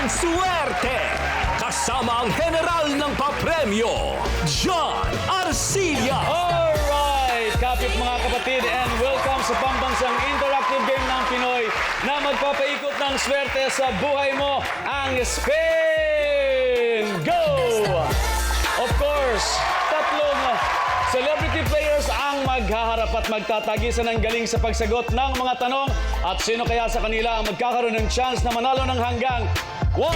Suwerte! Kasama ang general ng papremyo, John Arcilla! Alright, kapit mga kapatid, and welcome sa pambansang interactive game ng Pinoy na magpapaikot ng swerte sa buhay mo, ang Spin Go! Of course, tatlong celebrity players ang maghaharap at magtatagisan ng galing sa pagsagot ng mga tanong, at sino kaya sa kanila ang magkakaroon ng chance na manalo ng hanggang 1.5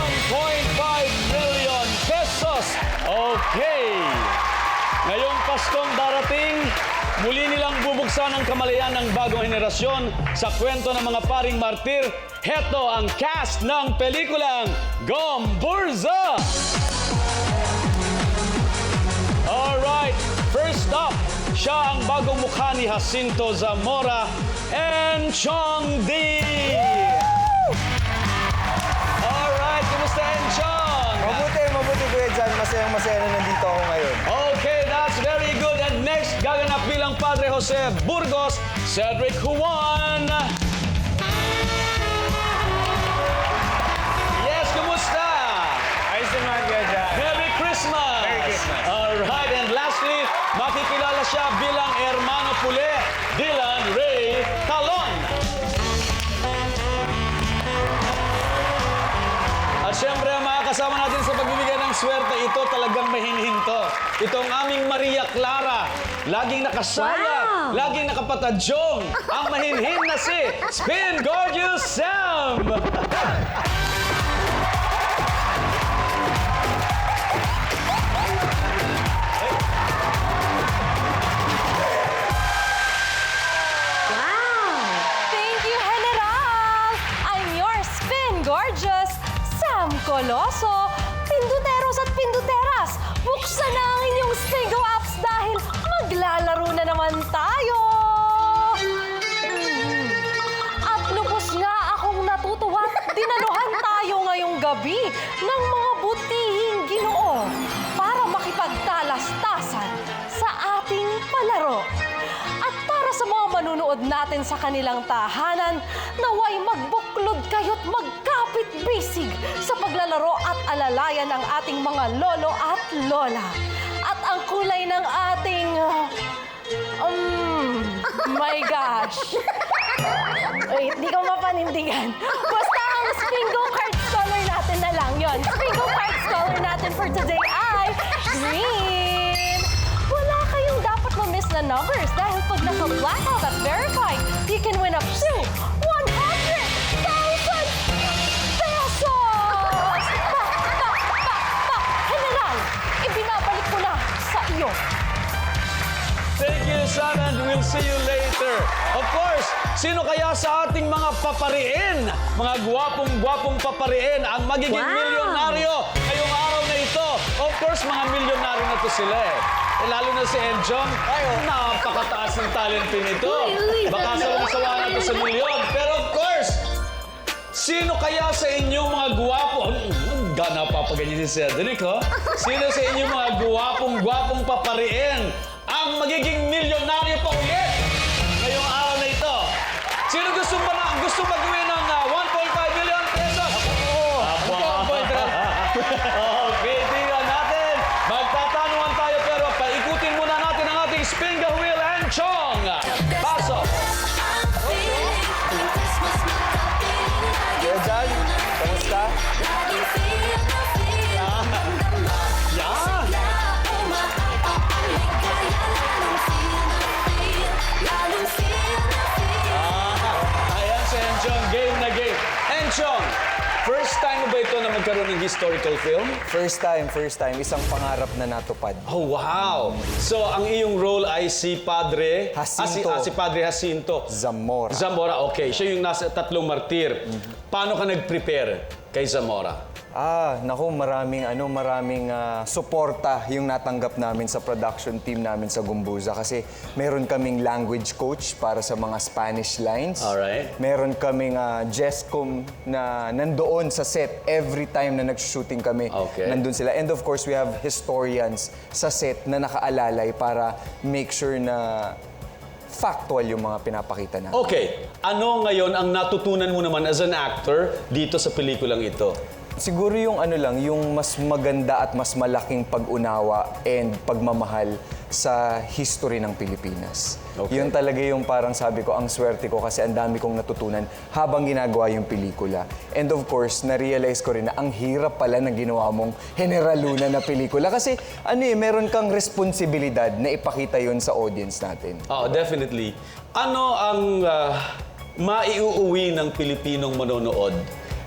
million pesos. Okay. Ngayong Paskong darating, muli nilang bubuksan ang kamalayan ng bagong henerasyon sa kwento ng mga paring martir. Heto ang cast ng pelikulang Gomburza! Alright, first up, siya ang bagong mukha ni Jacinto Zamora and Chong D! Alright, kumusta Enchong? Mabuti Kuya John. Masayang-masaya na nandito ako ngayon. Okay, that's very good. And next, gaganap bilang Padre Jose Burgos, Cedric Juan. Yes, kumusta? Ayos naman, Kuya John. Merry Christmas! Merry Christmas. Alright, and lastly, makikilala siya bilang Hermano Pule, Dylan Ray Talon. At syempre, mga kasama natin sa pagbibigay ng swerte, ito talagang mahinhinto. Itong aming Maria Clara, laging nakasaya, laging nakapatadyong, ang mahinhin na si Spin Gorgeous Sam! Thank you, General! I'm your Spin Gorgeous, Sam Coloso. Pinduteros at pinduteras, buksan na ang inyong Spingo apps dahil maglalaro na naman tayo! At lubos nga akong natutuwa at dinaluhan tayo ngayong gabi ng mga butihing Ginoo para makipagtalastasan sa ating palaro. At para sa mga manunood natin sa kanilang tahanan, naway magbuklod kayo't magkapit-bisig sa paglalaro at alalayan ng ating mga lolo at lola. At ang kulay ng ating... my gosh. Wait, di ko mapanindigan. Basta ang Spingo Cards color natin na lang yon. Spingo Cards color natin for today ay green. Wala kayong dapat ma-miss na numbers dahil pag naka-blackout at verified, you can win up to 100,000 pesos! General, ibinabalik ko na sa iyo. Thank you, son, and we'll see you later. Of course, sino kaya sa ating mga papariin, mga gwapong-gwapong papariin ang magiging milyonaryo ngayong araw na ito? Of course, mga milyonaryo na to sila eh. Lalo na si Enchong, napakataas ng talento nito. Baka sawa na to sa milyon. Pero of course, sino kaya sa inyong mga gwapo? Gana papaganyan si Cedric, ha? Sino sa inyong mga gwapong-gwapong papariin ang magiging milyonaryo pa ulit ngayong araw na ito? Sino gusto mag-win ng 1.5 million pesos? Okay, tingnan natin. Magtatanungan tayo pero paikutin muna natin ang ating Spinga Wheel and Chong. Pasok! Kuya John, kamusta? Ayan si Enchong, game na game. Enchong, first time mo ba ito na magkaroon ng historical film? First time. Isang pangarap na natupad. Oh, wow! So, ang iyong role ay si Padre... Jacinto. Si Padre Jacinto. Zamora. Zamora, okay. Siya yung nasa tatlong martir. Paano ka nag-prepare kay Zamora? Naku, maraming suporta yung natanggap namin sa production team namin sa Gomburza kasi meron kaming language coach para sa mga Spanish lines. Alright. Meron kaming Jescom na nandoon sa set every time na nag-shooting kami. Okay. Nandun sila. And of course, we have historians sa set na nakaalalay para make sure na factual yung mga pinapakita natin. Okay, ano ngayon ang natutunan mo naman as an actor dito sa pelikulang ito? Siguro yung ano lang, yung mas maganda at mas malaking pag-unawa and pagmamahal sa history ng Pilipinas. Okay. Yun talaga yung parang sabi ko, ang swerte ko kasi ang dami kong natutunan habang ginagawa yung pelikula. And of course, na-realize ko rin na ang hirap pala ng ginawa mong General Luna na pelikula. Kasi meron kang responsibilidad na ipakita yun sa audience natin. Oh, definitely. Ano ang maiuuwi ng Pilipinong manonood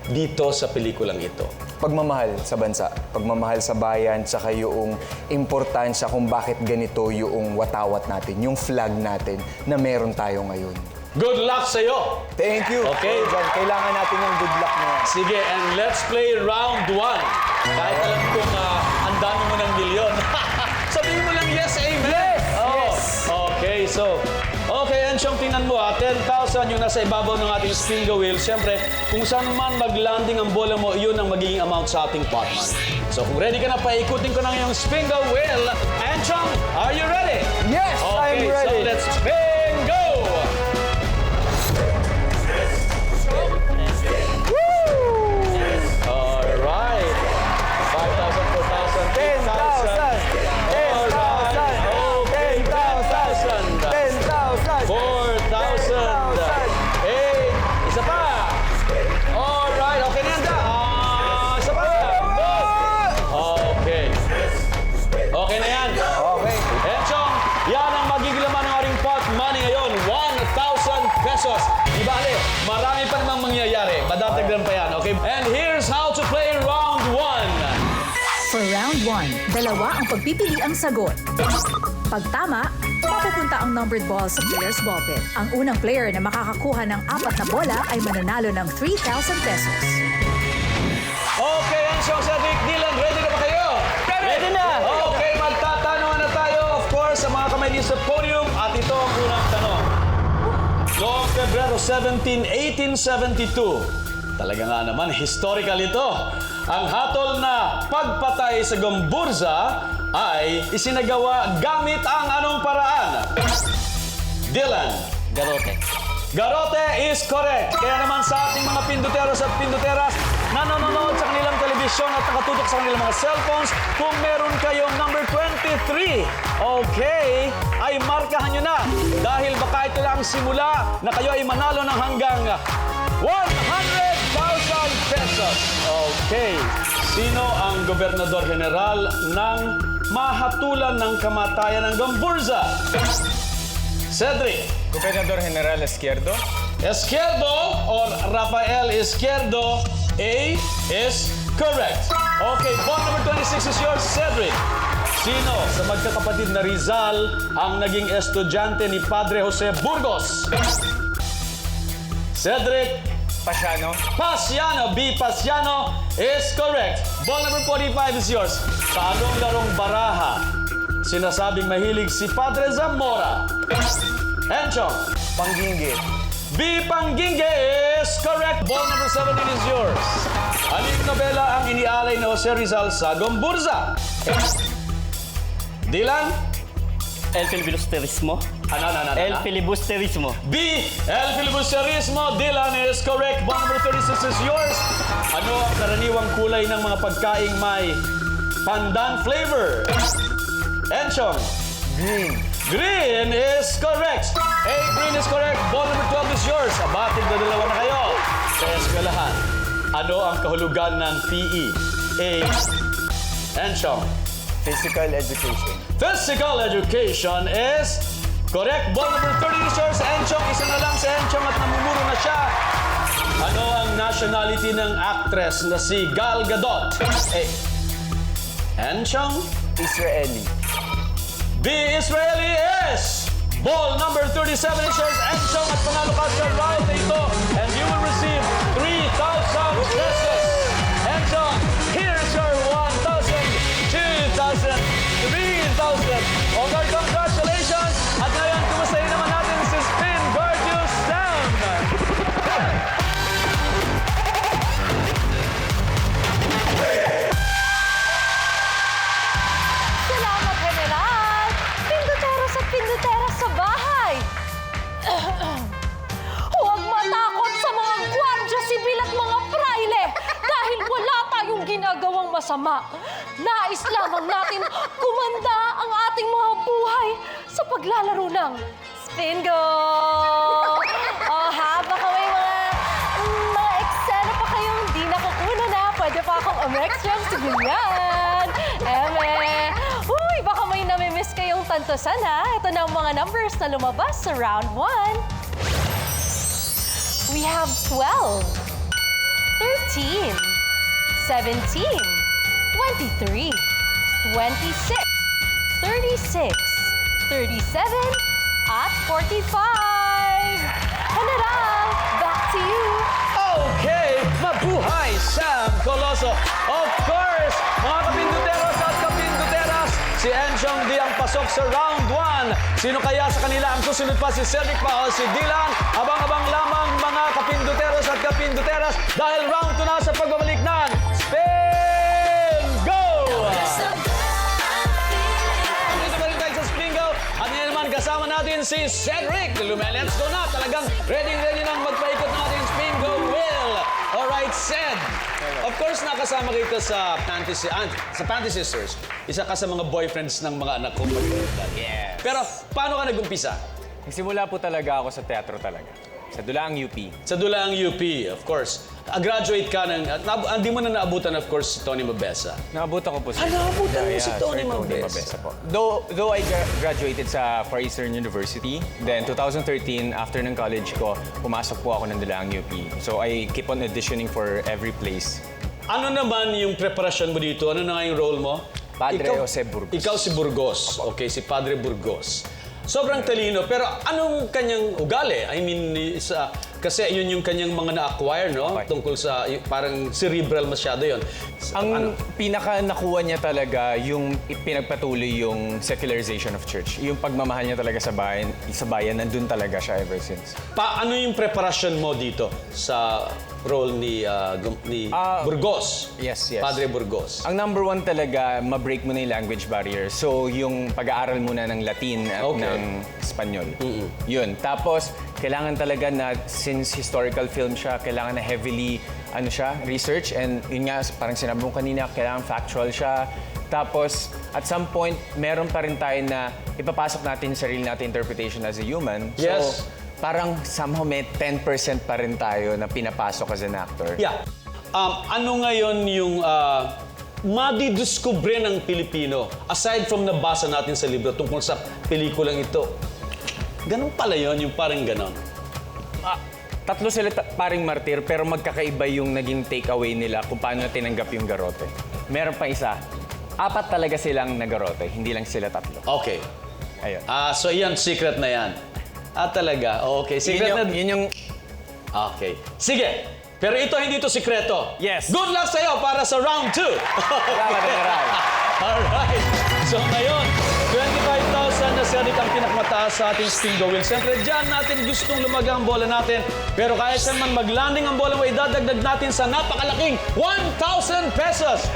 dito sa pelikulang ito? Pagmamahal sa bansa, pagmamahal sa bayan, tsaka yung importansya kung bakit ganito yung watawat natin, yung flag natin na meron tayo ngayon. Good luck sa'yo! Thank you! Okay. Jan, kailangan natin yung good luck na yan. Sige, and let's play round 1. Kahit alam kong ang dami mo ng milyon. Sabihin mo lang yes, amen! Yes! Oh. Yes! Okay, so... Okay, Enchong, tingnan mo 10,000 yung nasa ibabaw ng ating spingo wheel. Siyempre, kung saan man mag-landing ang bola mo, yun ang magiging amount sa ating pot money. So kung ready ka na, paikutin ko na ngayong spingo wheel. Enchong, are you ready? Yes, I'm Okay, ready! so let's bingo! Alright. 5,000, 4,000, 10,000. 4,000. Isa pa. Alright, okay na yan. Isa pa. Okay. Okay na yan. Okay. Enchong, yan ang magiging laman ng ating pot money ngayon. 1,000 pesos. Di bale, marami pa namang mangyayari. Madadagdan pa yan, okay? And here's how to play round 1. For round 1, dalawa ang pagpipiliang sagot. Pag tama, mapupunta ang numbered ball sa player's ballpen. Ang unang player na makakakuha ng 4 na bola ay mananalo ng 3,000 pesos. Okay, Enchong, Cedric, Dylan, ready na ba kayo? Ready na! Okay, magtatanungan na tayo, of course, sa mga kamay dito sa podium. At ito ang unang tanong. Noong Pebrero 17, 1872, talaga nga naman, historical ito. Ang hatol na pagpatay sa Gomburza ay isinagawa gamit ang anong paraan? Dylan. Garote. Garote is correct. Kaya naman sa ating mga pinduteros at pinduteras na nanonood sa kanilang telebisyon at nakatutok sa kanilang mga cellphones, kung meron kayong number 23, okay, ay markahan nyo na. Dahil baka ito lang simula na kayo ay manalo ng hanggang 100,000 pesos. Okay. Sino ang gobernador general ng mahatulan ng kamatayan ng Gomburza? Cedric. Gobernador General Izquierdo. Izquierdo or Rafael Izquierdo, A is correct. Okay, ball number 26 is yours, Cedric. Sino sa magkakapatid na Rizal ang naging estudyante ni Padre Jose Burgos? Cedric. Pasiano. Pasiano, B. Pasiano is correct. Ball number 45 is yours. Sa anong larong baraha sinasabing mahilig si Padre Zamora? Enchong. Panggingi. B. Pangginge is correct. Ball number 17 is yours. Aling nobela ang inialay ni Jose Rizal sa Gomburza? Dylan? El filibusterismo. Ano? El filibusterismo. B. El filibusterismo. Dylan is correct. Ball number 36 is yours. Ano ang karaniwang kulay ng mga pagkaing may pandan flavor? Enchong. Green. Green is correct. A, green is correct. Ball number 12 is yours. Abating na dalawa na kayo sa eskwelahan. Ano ang kahulugan ng PE? A, Enchong. Physical education. Physical education is correct. Ball number 30 is yours. Enchong, isa na lang sa Enchong at namumuro na siya. Ano ang nationality ng actress na si Gal Gadot? A, Enchong. Israeli. B. Israeli is ball number 37 is yours, Enchong, at panalo ka sa round na ito and you will receive 3,000 pesos. Enchong, here's your 1,000, 2,000, 3,000. Okay, congratulations! At ngayon, kumustahin naman natin si Spin Gorgeous Sam. Salamat, General! Pinduteros at pinduteras sa bahay! masama. Nais lamang natin kumanda ang ating mga buhay sa paglalaro ng Spingo! Baka may mga eksena pa kayong di nakukunan na. Pwede pa akong umextra sa ganyan. Uy, baka may namimiss kayong tantosan ha. Ito na ang mga numbers na lumabas sa round 1. We have 12, 13, 17, 23, 26, 36, 37, at 45. General, back to you. Okay, mabuhay Sam Coloso. Of course, mga kapinduteros at kapinduteras, si Enchong Di ang pasok sa round 1. Sino kaya sa kanila ang susunod pa, si Cedric pa o si Dylan? Abang-abang lamang mga kapinduteros at kapinduteras dahil round 2 na sa pagbabalik ng Spin Go! Dito pa rin tayo sa Spin Go. At ngayon naman kasama natin si Cedric. Let's go na. Talagang ready nang magpaikot ng ating Spin Go wheel. Alright, Ced. Of course, nakasama kita sa Panty Sisters. Isa ka sa mga boyfriends ng mga anak ko. Yes. Pero paano ka nag-umpisa? Nagsimula po talaga ako sa teatro talaga. Sa Dulaang UP. Sa Dulaang UP, of course. Graduate ka ng... Hindi mo na naabutan, of course, si Tony Mabesa. Naabutan ko po si... naabutan mo si Tony Sir Mabesa. po. Though I graduated sa Far Eastern University, then 2013, after ng college ko, pumasok po ako ng Dulaang UP. So I keep on auditioning for every place. Ano naman yung preparasyon mo dito? Ano na nga yung role mo? Padre Jose Burgos. Ikaw si Burgos. Okay, si Padre Burgos. Sobrang talino, pero anong kanyang ugali? I mean, kasi yun yung kanyang mga na-acquire, no? Okay. Tungkol sa, parang cerebral masyado yun. Ang pinaka nakuha niya talaga yung pinagpatuloy yung secularization of church. Yung pagmamahal niya talaga sa bayan, nandun talaga siya ever since. Ano yung preparasyon mo dito sa role ni Burgos? Yes. Padre Burgos. Ang number one talaga, ma-break mo na yung language barrier. So, yung pag-aaral muna ng Latin at Okay. ng Espanyol. Yun. Tapos, kailangan talaga na, since historical film siya, kailangan na heavily, research. And yun nga, parang sinabi mo kanina, kailangan factual siya. Tapos, at some point, meron pa rin tayo na ipapasok natin yung sarili natin interpretation as a human. Yes. So, parang somehow may 10% pa rin tayo na pinapasok as an actor. Yeah. Ano ngayon yung madidiskubre ng Pilipino aside from nabasa natin sa libro tungkol sa pelikulang ito? Ganun pala yun, yung parang ganon. Tatlo sila paring martir pero magkakaiba yung naging takeaway nila kung paano tinanggap yung garote. Meron pa isa, 4 talaga silang nagarote, hindi lang sila 3. Okay. Ayun. So yan, secret na yan. Talaga? Okay, secret Yun yung Okay. Sige. Pero ito, hindi ito sikreto. Yes. Good luck sa'yo para sa round 2. Salamat, General. Alright. So ngayon, 25,000 na Cedric ang pinakamataas sa ating Spin Go wheel. Siyempre, dyan natin gustong lumaga ang bola natin. Pero kahit saan man mag-landing ang bola mo, idadagdag natin sa napakalaking 1,000 pesos.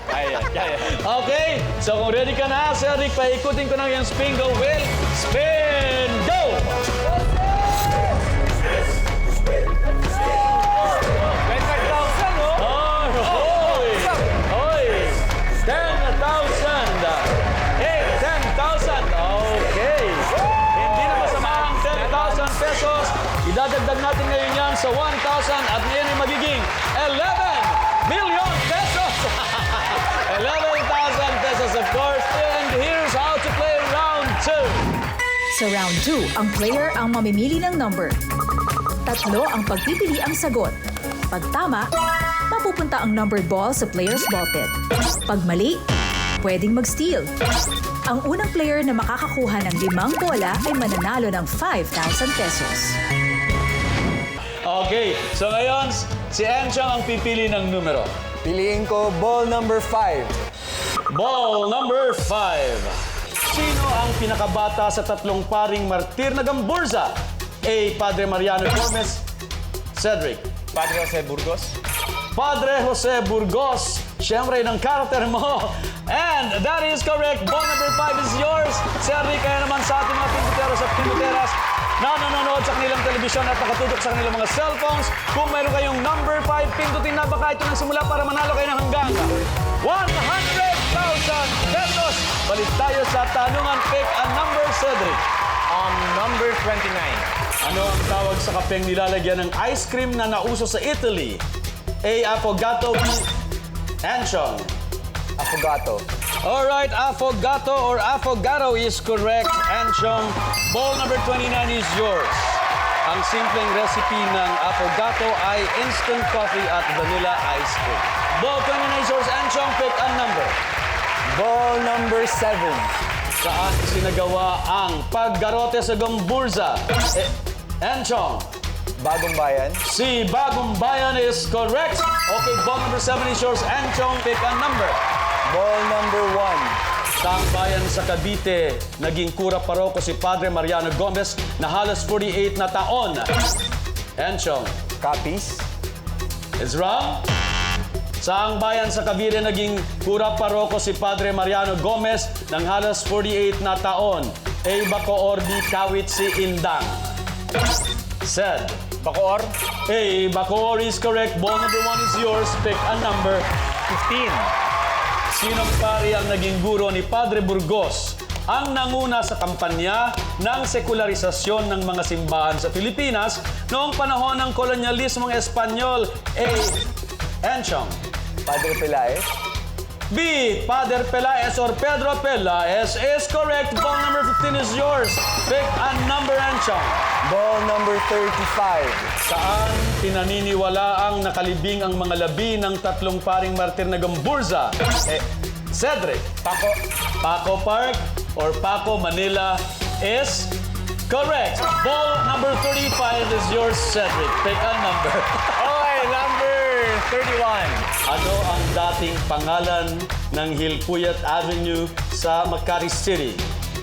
Kaya. Okay? So kung ready ka na, Cedric, paikutin ko na yung Spin Go wheel. Spin Go! 10,000. Okay. Hindi na masama ang 10,000 pesos. Idadagdag natin ngayon yan sa 1,000 at ngayon ay magiging 11 million pesos. 11,000 pesos, of course. And here's how to play round 2. Sa round 2, ang player ang mamimili ng number. 3 ang pagpipili ang sagot. Pag tama, mapupunta ang numbered ball sa player's ball pit. Pag mali, pwedeng mag-steal. Ang unang player na makakakuha ng 5 bola ay mananalo ng 5,000 pesos. Okay, so ngayon, si Enchong ang pipili ng numero. Piliin ko ball number 5. Ball number 5. Sino ang pinakabata sa 3 paring martir na Gamburza? A. Padre Mariano Gomez. Cedric. Padre Jose Burgos. Padre Jose Burgos. Siyempre, ng karakter mo. And that is correct. Ball number 5 is yours. Cedric, kaya naman sa ating mga pinduteros at pinduteras na nanonood sa sa kanilang telebisyon at nakatutok sa kanilang mga cellphones. Kung meron kayong number 5, pindutin na baka ito ng simula para manalo kayo ng hanggang 100,000 pesos. Balik tayo sa tanungan. Pick a number, Cedric. Number 29. Ano ang tawag sa kapeng nilalagyan ng ice cream na nauso sa Italy? A. Affogato. B. Anchong. Affogato. Alright, affogato or affogato is correct. Anchong, ball number 29 is yours. Ang simpleng recipe ng affogato ay instant coffee at vanilla ice cream. Ball 29 is yours. Anchong, pick a number. Ball number 7. Saan sinagawa ang paggarote sa Gomburza? Anchong. Bagong Bayan. Si Bagong Bayan is correct. Okay, ball number 7 is yours. Anchong, pick a number. Ball number 1. Saang bayan sa Cavite, naging kura paroko si Padre Mariano Gomez na halos 48 na taon. Anchong. Capiz. Is wrong. Saang bayan sa Cavite, naging kura paroko si Padre Mariano Gomez ng halos 48 na taon. A. Bacoor, B. Kawit, C. Indang. Said. Bacoor. A. Bacoor is correct. Ball number 1 is yours. Pick a number. 15. Sinong pari ang naging guro ni Padre Burgos ang nanguna sa kampanya ng sekularisasyon ng mga simbahan sa Pilipinas noong panahon ng kolonyalismong Espanyol? A. Anchong. Padre Pelaez. B. Padre Pelaez or Pedro Pelaez is correct. Ball number 15 is yours. Pick a number, Anchong. Ball number 35. Saan pinaniniwala ang nakalibing ang mga labi ng tatlong paring martir na Gomburza? Cedric. Paco Park or Paco, Manila is correct. Ball number 35 is yours, Cedric. Pick a number. Okay, number 31. Ano ang dating pangalan ng Hilpuyat Avenue sa Makati City?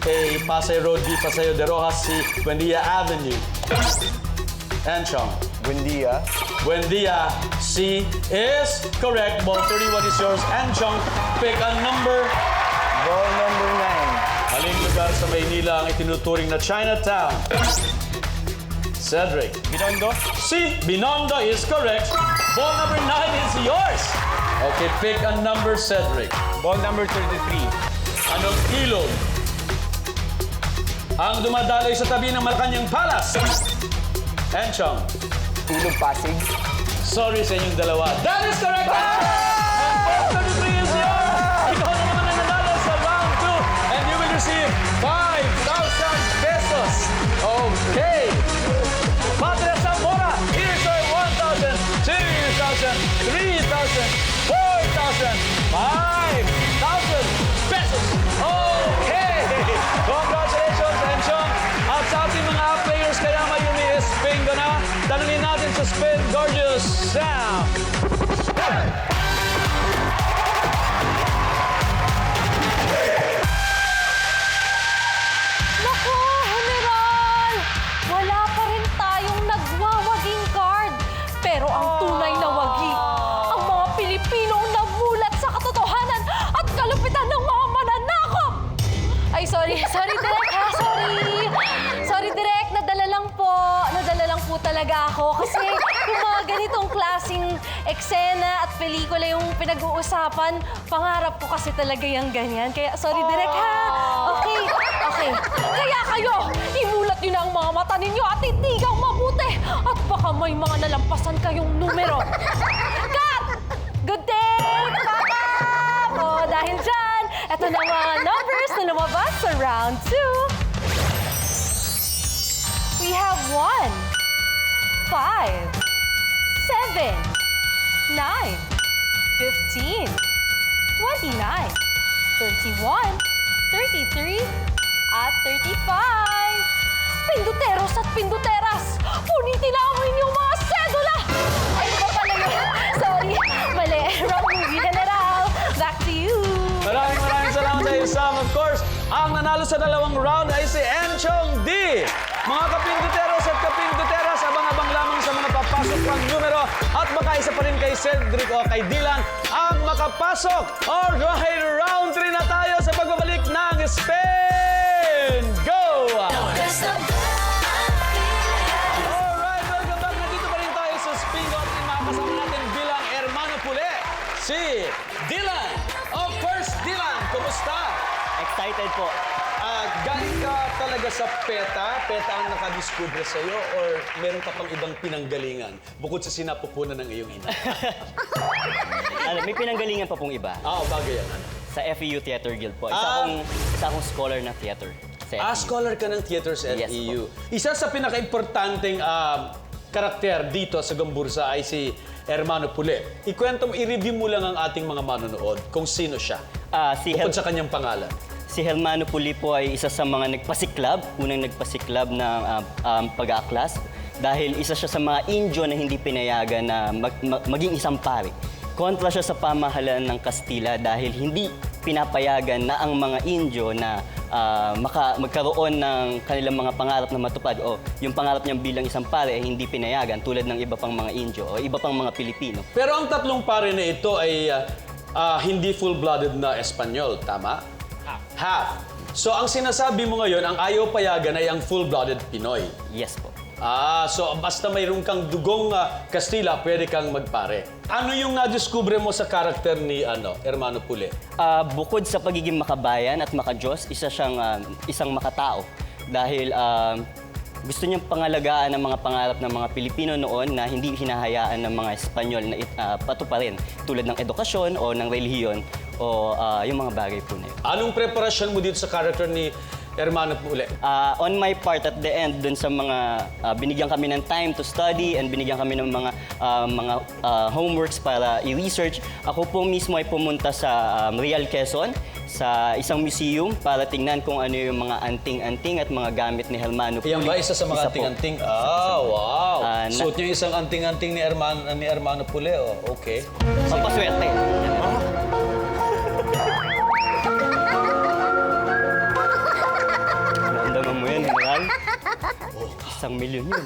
A. Pasay Road. B. Paseo de Rojas. C. Buendia Avenue. Anchong. Buendia. Buendia, C is correct. Ball 31 is yours. Anchong, pick a number. Ball number 9. Aling lugar sa Maynila ang itinuturing na Chinatown? Cedric. Binondo. C, Binondo is correct. Ball number 9 is yours. Okay, pick a number, Cedric. Ball number 33. Anong ilog ang dumadaloy sa tabi ng Malacanang Palace? Anchong. Ilog Pasig. Sorry sa inyong dalawa. That is correct! And ball 33 is yours! Ikaw na naman ang nanalo sa round 2 and you will receive 5,000 pesos. Okay. Padre Zamora, here's your 1,000, 2,000, 3,000, 4,000, 5,000 pesos. Okay. Congratulations, Anchong. At sa ating mga players, kaya may umi-spin ka na. Tanungin natin sa Spin Gorgeous Sound. Naku, General! Wala pa rin tayong nagwawaging card. Pero ang tunay na wagi, ang mga Pilipinong namulat sa katotohanan at kalupitan ng mga mananakop! Ay, sorry, Direk, ha? Sorry, Direk, nadala lang po talaga ako. Kasi yung mga ganitong klaseng eksena at pelikula yung pinag-uusapan, pangarap ko kasi talaga yung ganyan. Kaya, sorry, Direk, ha? Okay. Kaya kayo, imulat nyo na ang mga mata ninyo at itigang mabuti. At baka may mga nalampasan kayong numero. Cut! Good day! Papa! O, dahil dyan, eto na mga numbers na lumabas sa round 2. We have 1, 5, 7, 9, 15, 29, 31, 33, at 35. Pinduteros at pinduteras, punitin na ang inyong mga sedula! Ay, iba pala yun. Sorry, mali. Wrong movie, General. Back to you. Maraming salamat sa iyo, Sam. Of course, ang nanalo sa dalawang round ay si Anchong D. Mga kapinduteros at kapinduteras, abang-abang lamang sa mga papasok pang numero at baka isa pa rin kay Cedric o kay Dylan ang makapasok. Alright, round 3 na tayo sa pagbabalik ng Spin Go! si Dylan. Of course, Dylan, kumusta? Excited po. Galing ka talaga sa PETA? PETA ang nakadiscover sa'yo or meron ka pang ibang pinanggalingan bukod sa sinapupunan ng iyong ina? May pinanggalingan pa pong iba. Bagay yan. Sa FEU Theater Guild po. Isa akong scholar ng theater. Sa FEU. Scholar ka ng theater sa Yes, FEU. Isa sa pinaka-importanting karakter dito sa Gambursa ay si Hermano Pule. I-review mo lang ang ating mga manonood kung sino siya. Bukod sa kanyang pangalan. Si Hermano Puli po ay isa sa mga nagpasiklab, unang nagpasiklab ng pag-aaklas. Dahil isa siya sa mga Indio na hindi pinayagan na maging isang pari. Kontra siya sa pamahalaan ng Kastila dahil hindi pinapayagan na ang mga Indio na magkaroon ng kanilang mga pangarap na matupad o yung pangarap niyang bilang isang pare ay hindi pinayagan tulad ng iba pang mga Indio o iba pang mga Pilipino. Pero ang tatlong pare na ito ay hindi full-blooded na Espanyol, tama? Half. So ang sinasabi mo ngayon, ang ayaw payagan ay ang full-blooded Pinoy. Yes po. So basta mayroon kang dugong Kastila, pwede kang magpare. Ano yung na-discover mo sa karakter ni Hermano Pule? Bukod sa pagiging makabayan at makadiyos, isa siyang isang makatao. Dahil gusto niyang pangalagaan ang mga pangarap ng mga Pilipino noon na hindi hinahayaan ng mga Espanyol na patuparin tulad ng edukasyon o ng relihiyon o yung mga bagay po na yun. Anong preparasyon mo dito sa karakter ni Hermano Pule? On my part at the end, dun sa mga binigyan kami ng time to study and binigyan kami ng mga homeworks para i-research, ako po mismo ay pumunta sa Real Quezon sa isang museum para tingnan kung ano yung mga anting-anting at mga gamit ni Hermano Pule. Yan ba isa sa mga Isa po. anting-anting? Wow! Suot niya yung isang anting-anting ni Hermano Pule. Okay. Pampaswerte. Naandaman mo yan, General. 1 milyon yun.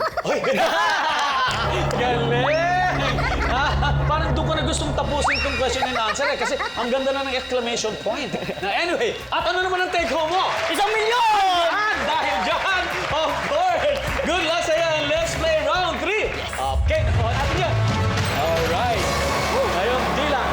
Galing! Parang doon ko na gustong tapusin itong question and answer kasi ang ganda na ng exclamation point. Anyway, at ano naman ang take home mo? 1 milyon! At dahil dyan, of course, good luck sa'yo and let's play round 3. Okay, nakuha natin yan. Alright. Ngayon, Dylan.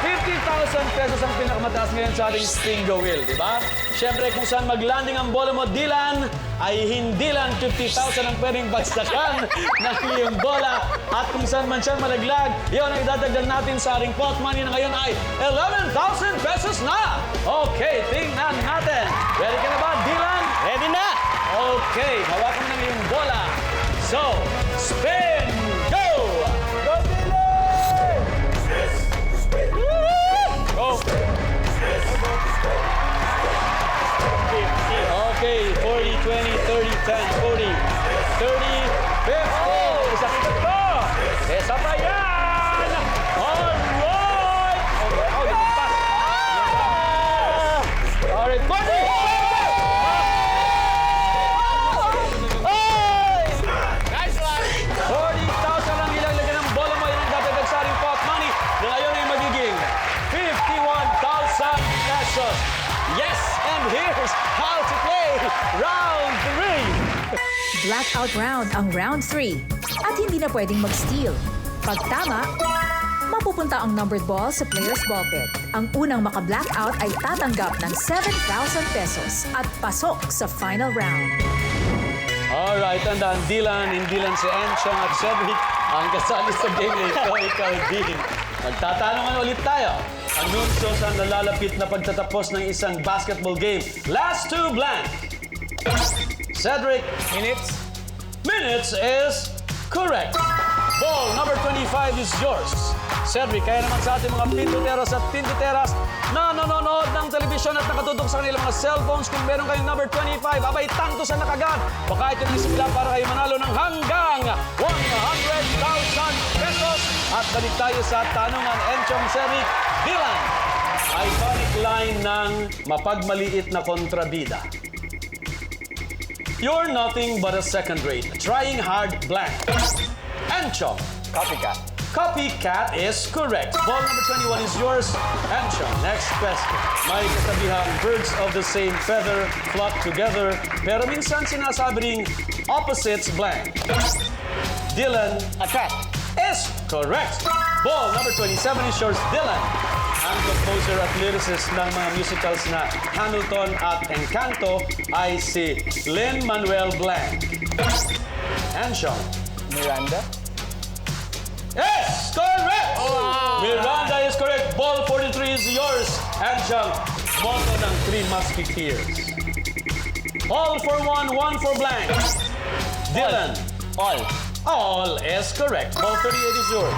50,000 pesos ang pinakamataas ngayon sa ating Stingo Wheel, di ba? Siyempre, kung saan maglanding ang bola mo, Dylan, ay hindi lang 50,000 ang pwedeng bagsakan ng iyong bola. At kung saan man siya malaglag, yun ang idadagdag natin sa ating pot money na ngayon ay 11,000 pesos na! Okay, tingnan natin. Ready ka na ba, Dylan? Ready na! Okay, hawakan mo ng iyong bola. So, spin, go! Go, Dylan! Go! Okay, 40, 20, 30, 10, 40, 30, 50. Isa kita to. Isa pa yan. Alright. Okay, pass. Alright, 20. Nice one. 40,000 ang ilalagyan ng bola mo. Yan ang dadagdag sa ating pot money na ngayon ay magiging 51,000 pesos. Yes, and here's how to play round 3. Blackout round ang round 3. At hindi na pwedeng mag-steal. Pag tama, mapupunta ang numbered ball sa player's ball pit. Ang unang maka-blackout ay tatanggap ng 7,000 pesos at pasok sa final round. Alright, tandaan, Dylan, hindi lang si Enchong at Cedric ang kasali sa game na ito, ikaw din. Magtatanungan ulit tayo. Anunsyo sa nalalapit na pagtatapos ng isang basketball game. Last two blank. Cedric. Minutes. Minutes is correct. Ball number 25 is yours. Cedric, kaya naman sa ating mga pintuteros at pintuteras na nanonood ng telebisyon at nakatutok sa kanilang mga cellphones, kung meron kayong number 25, abay tanto sa nakagad. Baka ito na isipila para kayo manalo ng hanggang 100,000 pesos. At balik tayo sa tanungan, Enchong, Cedric, Dylan. Iconic line ng mapagmaliit na kontrabida. You're nothing but a second-rate, trying hard blank. Enchong. Copycat. Copycat is correct. Ball number 21 is yours. Enchong, next question. May kasabihang birds of the same feather flock together, pero minsan sinasabi ring opposites blank. Dylan. Attract. Is correct. Ball number 27 is yours, Dylan. Ang composer at lyricist ng mga musicals na Hamilton at Encanto ay si Lin-Manuel Blanc. And Sean. Miranda? Yes! Correct! Miranda is correct. Ball 43 is yours. And Sean, motto ng Three Musketeers. All for one for Blanc. Dylan. All is correct. Ball 38 is yours.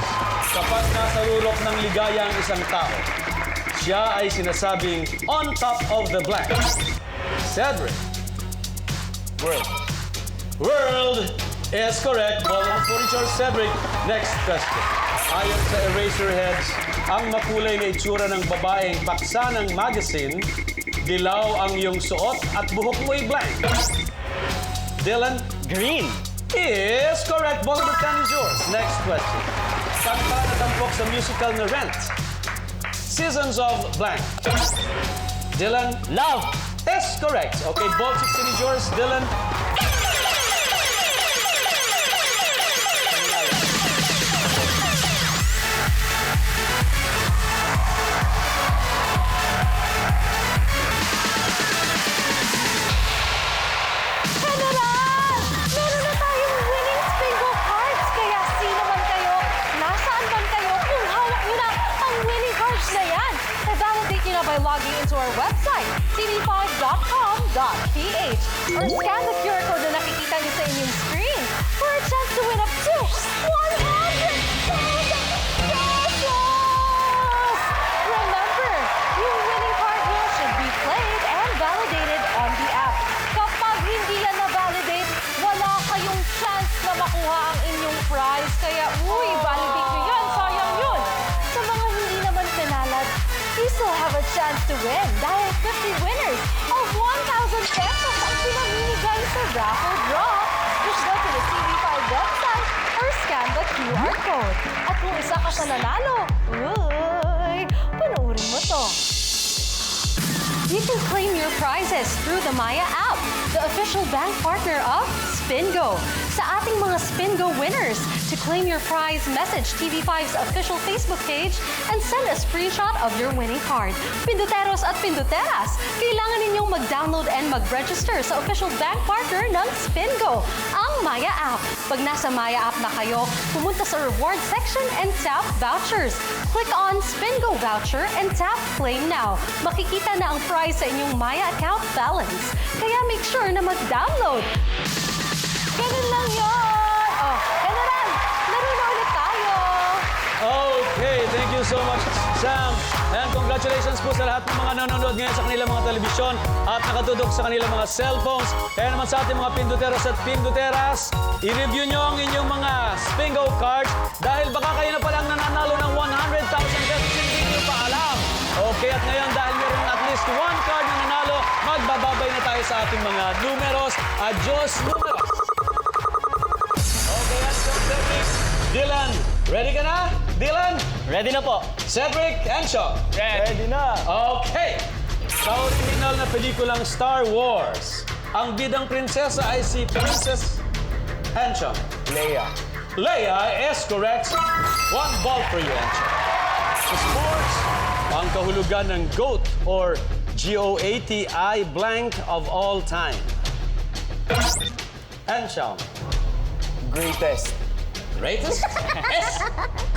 Kapag nasa rurok ng ligaya ang isang tao, siya ay sinasabing on top of the blank. Cedric. World is correct. Ball number 40 is yours, Cedric. Next question. Ayon sa Eraserheads, ang makulay na itsura ng babaeng paksa ng magazine, dilaw ang iyong suot at buhok mo ay blank. Dylan. Green. Is correct. Ball number 10 is yours. Next question. Kanta na tampok sa musical na Rent. Seasons of blank. Dylan. Love. Is correct. Okay, ball 16 is yours. Dylan. General! Meron na tayong winning Spingo cards. Kaya sino man kayo, nasaan man kayo, kung hawak nyo na ang winning cards na yan, i-validate nyo na by logging into our website, tv5.com.ph, or scan the QR code na nakikita nyo sa inyong screen for a chance to win up to 100,000 pesos! Remember, yung winning card nyo should be played and validated on the app. Kapag hindi yan na-validate, wala kayong chance na makuha ang inyong prize. Kaya, validate nyo yan. Sayang yun. Sa mga hindi naman pinalad, you still have a chance to win dahil 50 winners of 1,000 pesos ang pinamimigay sa raffle draw. Just go to the TV5 website or scan the QR code. At kung isa ka sa nanalo, panoorin mo to. You can claim your prizes through the Maya app, the official bank partner of Spingo. Sa ating mga Spingo winners, to claim your prize, message TV5's official Facebook page and send a screenshot of your winning card. Pinduteros at pinduteras, kailangan ninyong mag-download and mag-register sa official bank partner ng Spingo, ang Maya app. Pag nasa Maya app na kayo, pumunta sa reward section and tap vouchers. Click on Spingo voucher and tap claim now. Makikita na ang prize sa inyong Maya account balance. Kaya make sure na mag-download. Ganun lang yun! General, laro na ulit tayo! Okay, thank you so much, Sam. And congratulations po sa lahat ng mga nanonood ngayon sa kanilang mga telebisyon at nakatutok sa kanilang mga cellphones. Kaya naman sa ating mga pinduteros at pinduteras, i-review nyo ang inyong mga Spingo cards dahil baka kayo na palang nananalo ng 100,000 pesos, hindi nyo pa alam. Okay, at ngayon dahil meron at least one card na nanalo, magbababay na tayo sa ating mga numeros. Adios, numeros! Okay, and Cedric, Dylan, ready ka na? Dylan? Ready na po. Cedric and Sean. Ready na! Okay. Sa original na pelikulang Star Wars, ang bidang prinsesa ay si Princess Ancha. Leia. Leia is correct. One ball for you, Ancha. Sa sports, ang kahulugan ng GOAT or G-O-A-T-I blank of all time. Ancha. Greatest. Greatest is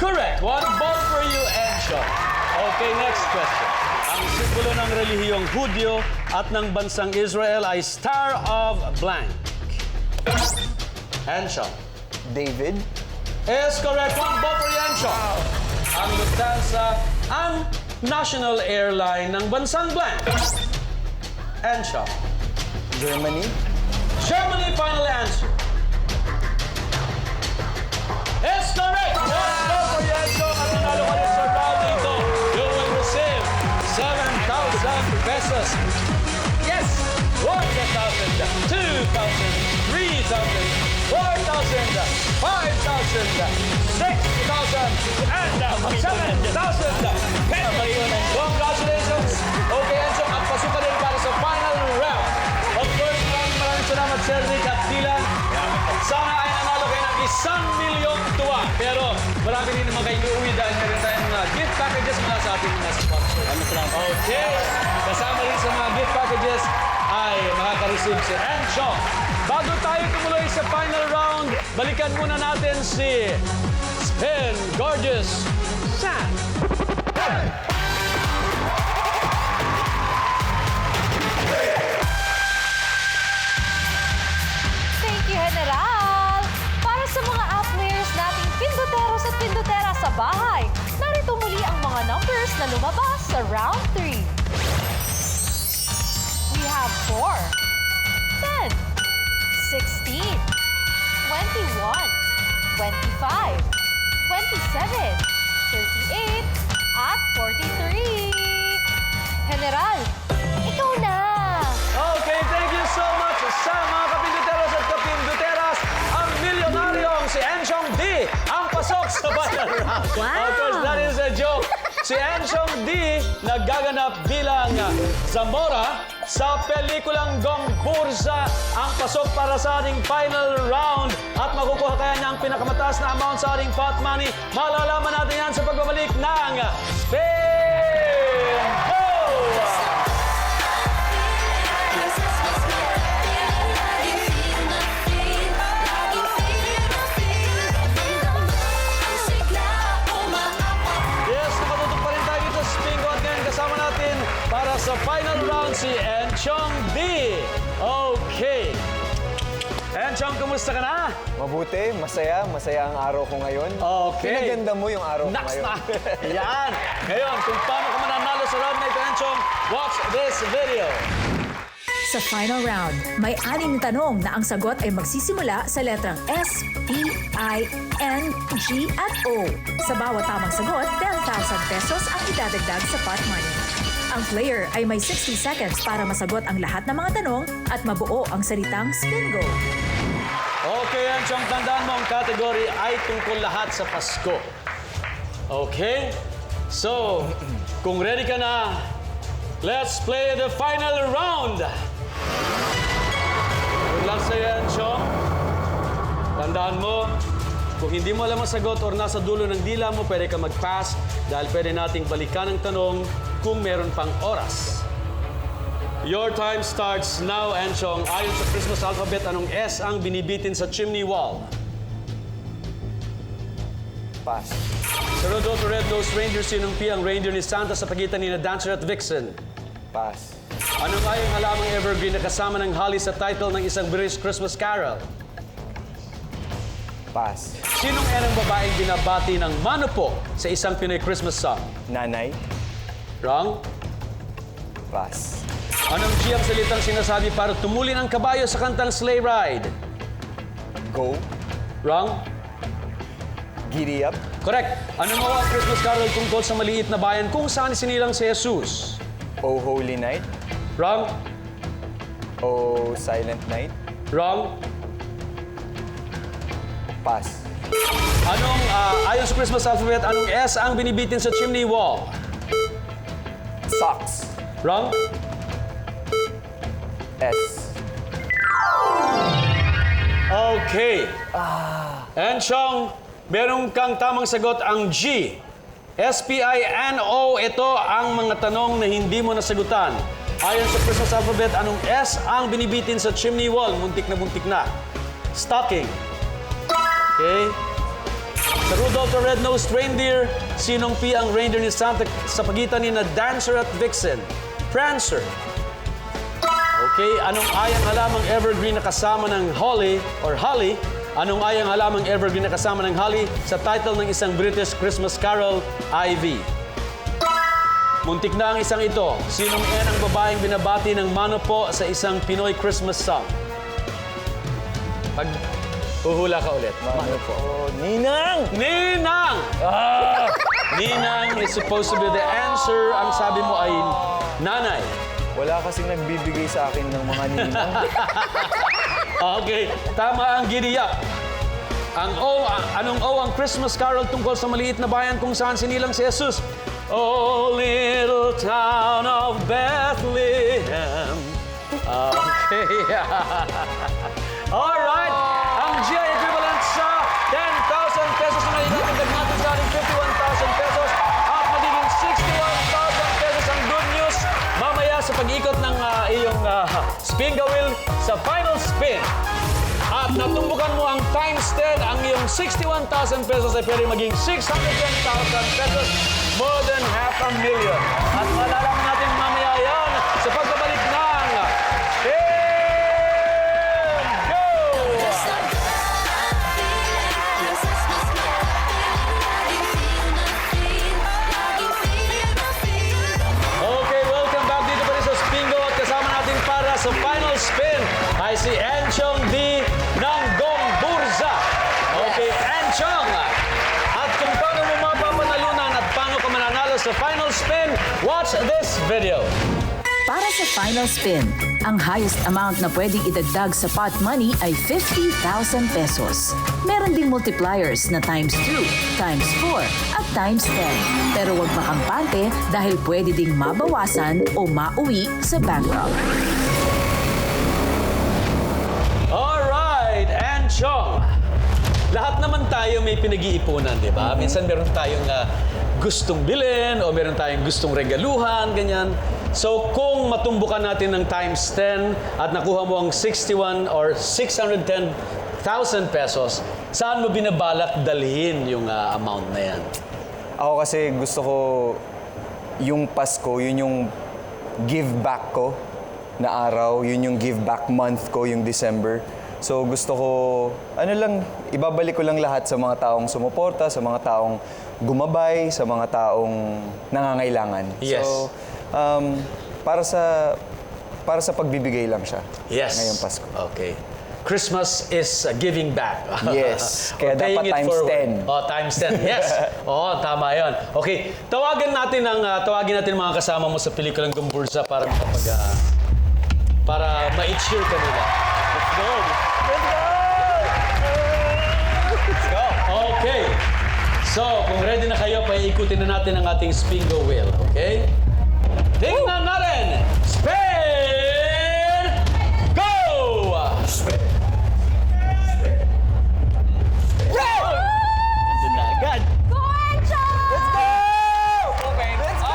correct. One ball for you, Ancha. Okay, next question. Ang simbolo ng relihiyong Hudyo at ng bansang Israel ay Star of Blank. Ancha. David. Is correct. One ball for you, Ancha. Ang Lufthansa, ang national airline ng bansang blank. Ancha. Germany. Germany, final answer. Is correct! One ball for you, Ancha. At nanalo ka rin sa round dito. You will receive 7,000 pesos. Yes! 1,000, 2,000, 3,000, 4,000, 5,000, 6,000, and 7,000 pesos. Congratulations! Okay, Ancho, at pasukan din para sa final round. Of course, maraming salamat, Cedric at Dylan. Sana ay nanalo kayo ng 1,000,000 tuwa. Pero marami rin naman kayo uuwi dahil meron tayong mga gift packages mula sa ating mga sponsor. Okay. Kasama rin sa mga gift packages ay makaka-receive si Enchong. Bago tayo tumuloy sa final round, balikan muna natin si Spin Gorgeous Sam. Thank you, General! Para sa mga app players nating pinduteros at pindutera sa bahay, narito muli ang mga numbers na lumabas sa round 3. We have 4, 10, 16, 21, 25, 27, 38, at 43. General, ikaw na! Okay, thank you so much sa mga kapinduteros at kapinduteras. Ang milyonaryong si Enchong D ang pasok sa final round. Of course, that is a joke. Si Enchong D nagaganap bilang Zamora sa pelikulang Gong Bursa ang pasok para sa ating final round at makukuha kaya niya ang pinakamataas na amount sa ating pot money. Malalaman natin yan sa pagbabalik ng Spin Go! Yes, nakatutok pa rin tayo dito sa Spin Go at ngayon kasama natin para sa final round si Enchong D. Okay. Enchong, kumusta ka na? Mabuti, masaya ang araw ko ngayon. Okay. Pinaganda mo yung araw ko Next ngayon. na! Yan! Ngayon, kung paano ka mananalo sa round na ito, Enchong, watch this video. Sa final round, may 6 na tanong na ang sagot ay magsisimula sa letrang S, P, I, N, G at O. Sa bawat tamang sagot, 10,000 pesos ang idadagdag sa pot money. Ang player ay may 60 seconds para masagot ang lahat ng mga tanong at mabuo ang salitang Spin Go. Okay, Enchong, tandaan mo ang category ay tungkol lahat sa Pasko. Okay? So, kung ready ka na, let's play the final round! Good luck sa'yo, Enchong. Tandaan mo, kung hindi mo alam ang sagot or nasa dulo ng dila mo, pwede ka mag-pass dahil pwede nating balikan ang tanong kung meron pang oras. Your time starts now, Enchong. Ayon sa Christmas alphabet, anong S ang binibitin sa chimney wall? Pass. Sa Rudolph the Red-Nosed Reindeer, sinong P ang reindeer ni Santa sa pagitan ni na Dancer at Vixen? Pass. Anong ayong halamang evergreen na kasama ng holly sa title ng isang British Christmas Carol? Pass. Sinong enang babaeng binabati ng Mano Po sa isang Pinoy Christmas song? Nanay. Wrong? Pass. Anong G ang salitang sinasabi para tumulin ang kabayo sa kantang Sleigh Ride? Go. Wrong? Giddy up. Correct. Anong O ang Christmas Carol tungkol sa maliit na bayan kung saan sinilang si Jesus? Oh Holy Night. Wrong? Oh Silent Night. Wrong? Pass. Anong, ayon sa Christmas alphabet, anong S ang binibitin sa chimney wall? Socks. Wrong? S. Okay. Enchong, meron kang tamang sagot ang G. S-P-I-N-O, ito ang mga tanong na hindi mo nasagutan. Ayon sa Christmas alphabet, anong S ang binibitin sa chimney wall? Muntik na muntik na. Stocking. Okay. Sa Rudolph the Red-Nosed Reindeer, sinong P ang reindeer ni Santa sa pagitan ni na Dancer at Vixen? Prancer. Okay, anong ayang halamang evergreen na kasama ng holly or holly? Anong ayang halamang evergreen na kasama ng holly sa title ng isang British Christmas Carol, Ivy? Muntik na ang isang ito. Sinong N ang babaeng binabati ng Mano Po sa isang Pinoy Christmas song? Pag huhula ka ulit. Mano po. Oh, Ninang! Ninang! Ninang is supposed to be the answer. Ang sabi mo ay nanay. Wala kasing nagbibigay sa akin ng mga ninang. Okay, tama ang giddy-up. Anong O ang Christmas Carol tungkol sa maliit na bayan kung saan sinilang si Jesus? Oh, little town of Bethlehem. Okay. Alright. Ang G ay equivalent sa 10,000 pesos na idadagdag natin sa ating 51 pag-ikot ng iyong spin the wheel sa final spin. At natumbukan mo ang times 10, ang iyong 61,000 pesos ay pwede maging 610,000 pesos, more than $500,000. At malalaman natin mamaya yan sa pagbabalik ng Spin Go! Okay, welcome back dito pa rin sa Spin Go at kasama natin para sa final spin ay si Enchong D ng Gong Bursa. Okay, Enchong! At kung paano mo mapapanalunan at paano ka mananalo sa final spin, watch this video. Para sa final spin, ang highest amount na pwedeng idagdag sa pot money ay 50,000 pesos. Meron ding multipliers na times 2, times 4, at times 10. Pero huwag makampante dahil pwede ding mabawasan o mauwi sa bankrupt. Alright, Enchong! Lahat naman tayo may pinag-iipunan, di ba? Minsan meron tayong gustong bilhin o meron tayong gustong regaluhan, ganyan. So, kung matumbukan natin ng times 10 at nakuha mo ang 61 or 610,000 pesos, saan mo binabalak dalhin yung amount na yan? Ako kasi gusto ko yung Pasko, yun yung give back ko na araw, yun yung give back month ko, yung December. So gusto ko, ibabalik ko lang lahat sa mga taong sumuporta, sa mga taong gumabay, sa mga taong nangangailangan. Yes. So, para sa pagbibigay lang siya. Yes. Ngayong Pasko. Okay. Christmas is giving back. Yes. Or Kaya paying dapat it times forward. 10. Oh, times 10. Yes. Oo, tama 'yon. Okay, tawagin natin mga kasama mo sa pelikulang Gumbursa para para ma-cheer ka nila. Let's go. Let's go. Let's go. Okay. So, kung ready na kayo, paikutin na natin ang ating Spin Go wheel, okay? Tingnan natin. Spin Go! Doon na agad. Go, Enchong! Let's go! Okay. Let's go!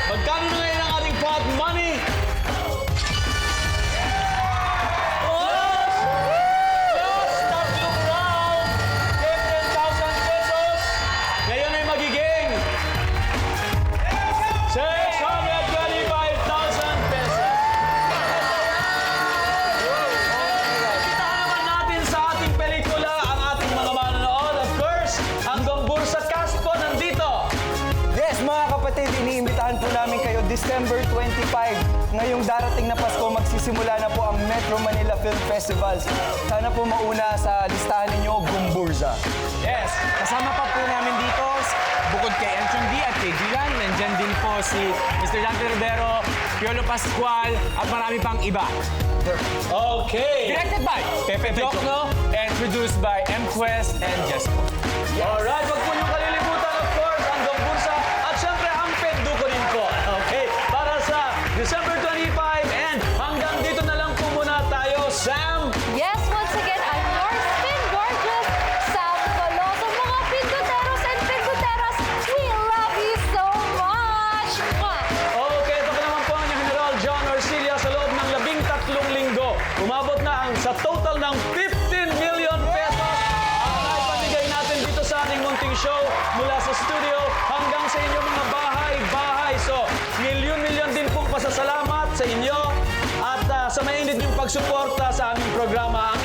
Magkano na ngayon ang ating pot money? Last tatlong round, 15,000 pesos. Ngayon ay magiging 625,000 pesos. Kita naman natin sa ating pelikula ang ating mga manonood. Of course, ang Gumbursa cast po nandito. Yes, mga kapatid, iniimbitahan po namin kayo December 25. Ngayong darating na Pasko, magsisimula na po ang Metro Manila Film Festivals. Sana po mauna sa listahan ninyo, Gumbursa. Yes, kasama pa po namin dito, bukod kay Enchong D at kay Dylan, nandyan din po si Mr. Dante Rivero, Piolo Pascual, at marami pang iba. Okay. Directed by Pepe Jokno and produced by M. Quest and Jespo. Alright, wag po niyong kalilimutan, of course, ang Gumbursa at syempre ang Peddo ko rin po. Okay, para sa December 25 and hanggang dito na lang po muna tayo, Sam. Yes, once again, I'm your Spin Gorgeous, Sam Coloso. Mga Pinduteros and Pinduteras, we love you so much! Mwah! Okay, ito ko naman po ang General John Orsilia sa loob ng 13 linggo. Umabot na ang sa total ng 15 million pesos ang naipamigay natin dito sa ating munting show mula sa studio hanggang sa inyong mga bahay-bahay. So, milyon-milyon din pong pasasalamat sa inyo at sa mainit yung pagsuporta sa aming programa.